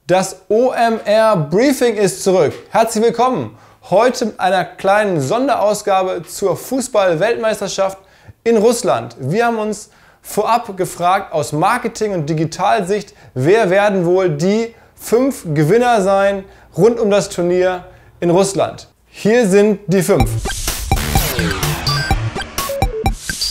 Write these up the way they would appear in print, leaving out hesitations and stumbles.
Das OMR Briefing ist zurück. Herzlich willkommen. Heute mit einer kleinen Sonderausgabe zur Fußball-Weltmeisterschaft in Russland. Wir haben uns vorab gefragt aus Marketing- und Digitalsicht, wer werden wohl die 5 Gewinner sein rund um das Turnier in Russland. Hier sind die 5.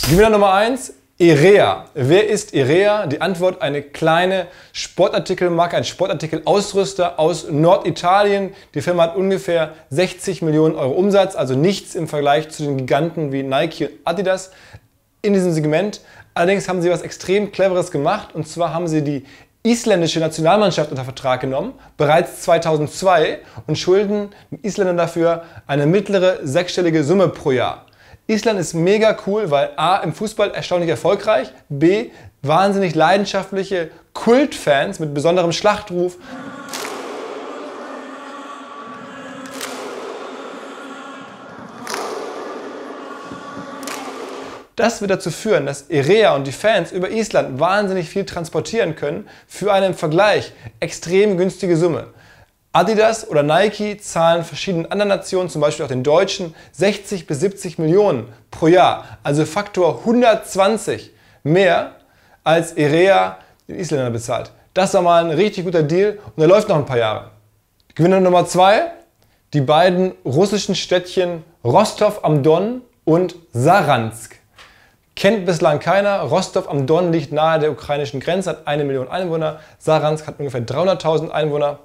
Gewinner Nummer 1. Erea. Wer ist Erea? Die Antwort: eine kleine Sportartikelmarke, ein Sportartikelausrüster aus Norditalien. Die Firma hat ungefähr 60 Millionen Euro Umsatz, also nichts im Vergleich zu den Giganten wie Nike und Adidas in diesem Segment. Allerdings haben sie was extrem Cleveres gemacht, und zwar haben sie die isländische Nationalmannschaft unter Vertrag genommen, bereits 2002, und schulden den Isländern dafür eine mittlere sechsstellige Summe pro Jahr. Island ist mega cool, weil A, im Fußball erstaunlich erfolgreich, B, wahnsinnig leidenschaftliche Kultfans mit besonderem Schlachtruf. Das wird dazu führen, dass Erea und die Fans über Island wahnsinnig viel transportieren können für eine im Vergleich extrem günstige Summe. Adidas oder Nike zahlen verschiedenen anderen Nationen, zum Beispiel auch den Deutschen, 60 bis 70 Millionen pro Jahr. Also Faktor 120 mehr als Erea den Isländern bezahlt. Das war mal ein richtig guter Deal, und der läuft noch ein paar Jahre. Gewinner Nummer 2, die beiden russischen Städtchen Rostov am Don und Saransk. Kennt bislang keiner. Rostov am Don liegt nahe der ukrainischen Grenze, hat 1 Million Einwohner. Saransk hat ungefähr 300.000 Einwohner.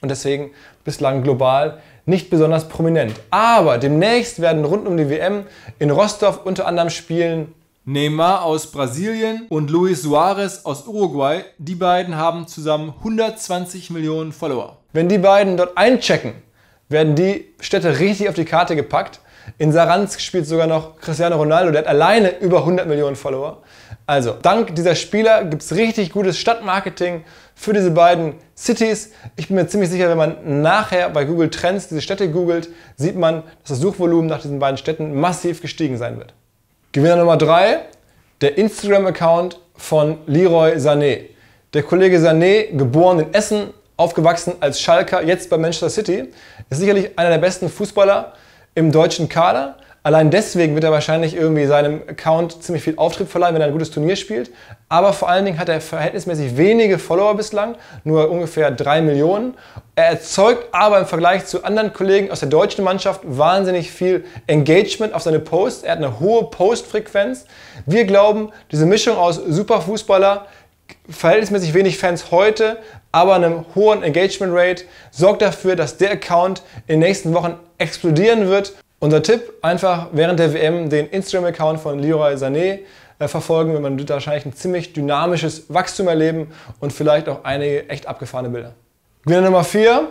Und deswegen bislang global nicht besonders prominent. Aber demnächst werden rund um die WM in Rostov unter anderem spielen Neymar aus Brasilien und Luis Suarez aus Uruguay. Die beiden haben zusammen 120 Millionen Follower. Wenn die beiden dort einchecken, werden die Städte richtig auf die Karte gepackt. In Saransk spielt sogar noch Cristiano Ronaldo, der hat alleine über 100 Millionen Follower. Also, dank dieser Spieler gibt es richtig gutes Stadtmarketing für diese beiden Cities. Ich bin mir ziemlich sicher, wenn man nachher bei Google Trends diese Städte googelt, sieht man, dass das Suchvolumen nach diesen beiden Städten massiv gestiegen sein wird. Gewinner Nummer 3, der Instagram-Account von Leroy Sané. Der Kollege Sané, geboren in Essen, aufgewachsen als Schalker, jetzt bei Manchester City, ist sicherlich einer der besten Fußballer im deutschen Kader. Allein deswegen wird er wahrscheinlich irgendwie seinem Account ziemlich viel Auftrieb verleihen, wenn er ein gutes Turnier spielt. Aber vor allen Dingen hat er verhältnismäßig wenige Follower bislang, nur ungefähr 3 Millionen. Er erzeugt aber im Vergleich zu anderen Kollegen aus der deutschen Mannschaft wahnsinnig viel Engagement auf seine Posts. Er hat eine hohe Postfrequenz. Wir glauben, diese Mischung aus Superfußballer, verhältnismäßig wenig Fans heute, aber einem hohen Engagement Rate, sorgt dafür, dass der Account in den nächsten Wochen explodieren wird. Unser Tipp: einfach während der WM den Instagram-Account von Leroy Sané verfolgen, wenn man wird wahrscheinlich ein ziemlich dynamisches Wachstum erleben und vielleicht auch einige echt abgefahrene Bilder. Gewinner Nummer 4,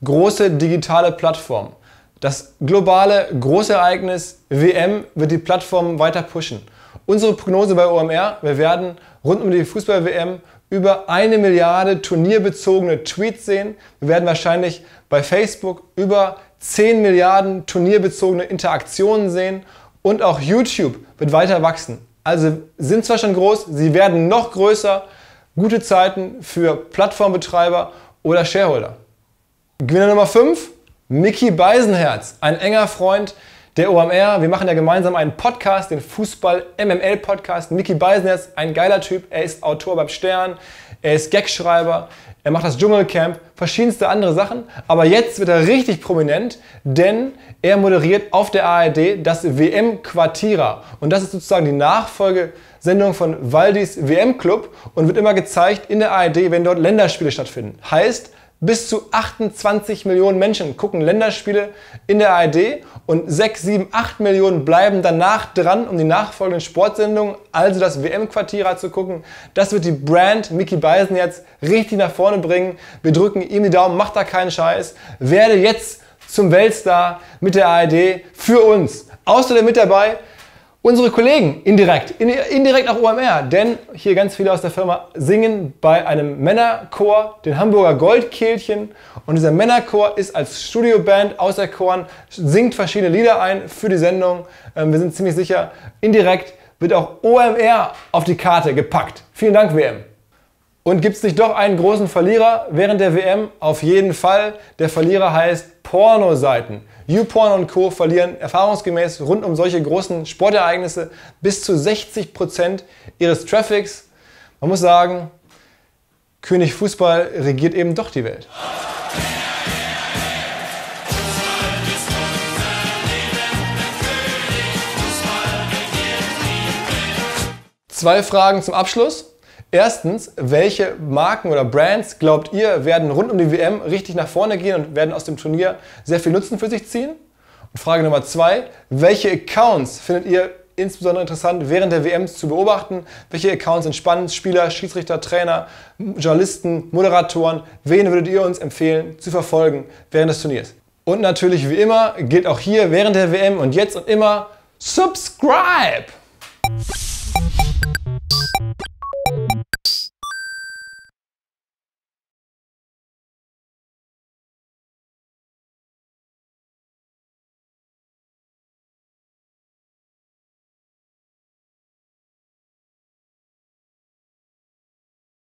große digitale Plattform. Das globale Großereignis WM wird die Plattform weiter pushen. Unsere Prognose bei OMR: wir werden rund um die Fußball-WM über 1 Milliarde turnierbezogene Tweets sehen. Wir werden wahrscheinlich bei Facebook über 10 Milliarden turnierbezogene Interaktionen sehen, und auch YouTube wird weiter wachsen. Also sind zwar schon groß, sie werden noch größer. Gute Zeiten für Plattformbetreiber oder Shareholder. Gewinner Nummer 5, Mickey Beisenherz, ein enger Freund der OMR. Wir machen ja gemeinsam einen Podcast, den Fußball-MML-Podcast. Mickey Beisenherz, ein geiler Typ. Er ist Autor beim Stern, er ist Gagschreiber, er macht das Dschungelcamp, verschiedenste andere Sachen. Aber jetzt wird er richtig prominent, denn er moderiert auf der ARD das WM Quartira. Und das ist sozusagen die Nachfolgesendung von Waldis WM Club und wird immer gezeigt in der ARD, wenn dort Länderspiele stattfinden. Heißt, bis zu 28 Millionen Menschen gucken Länderspiele in der ARD und 6, 7, 8 Millionen bleiben danach dran, um die nachfolgenden Sportsendungen, also das WM-Quartira, zu gucken. Das wird die Brand Mickey Beisenherz richtig nach vorne bringen. Wir drücken ihm die Daumen, macht da keinen Scheiß. Werde jetzt zum Weltstar mit der ARD für uns. Außerdem mit dabei unsere Kollegen indirekt auch OMR, denn hier ganz viele aus der Firma singen bei einem Männerchor, den Hamburger Goldkehlchen, und dieser Männerchor ist als Studioband auserkoren, singt verschiedene Lieder ein für die Sendung. Wir sind ziemlich sicher, indirekt wird auch OMR auf die Karte gepackt. Vielen Dank, WM. Und gibt es nicht doch einen großen Verlierer während der WM? Auf jeden Fall. Der Verlierer heißt Pornoseiten. YouPorn und Co. verlieren erfahrungsgemäß rund um solche großen Sportereignisse bis zu 60% ihres Traffics. Man muss sagen, König Fußball regiert eben doch die Welt. Zwei Fragen zum Abschluss. Erstens, welche Marken oder Brands glaubt ihr werden rund um die WM richtig nach vorne gehen und werden aus dem Turnier sehr viel Nutzen für sich ziehen? Und Frage Nummer 2, welche Accounts findet ihr insbesondere interessant während der WM zu beobachten? Welche Accounts sind spannend? Spieler, Schiedsrichter, Trainer, Journalisten, Moderatoren? Wen würdet ihr uns empfehlen zu verfolgen während des Turniers? Und natürlich wie immer gilt auch hier während der WM und jetzt und immer Subscribe!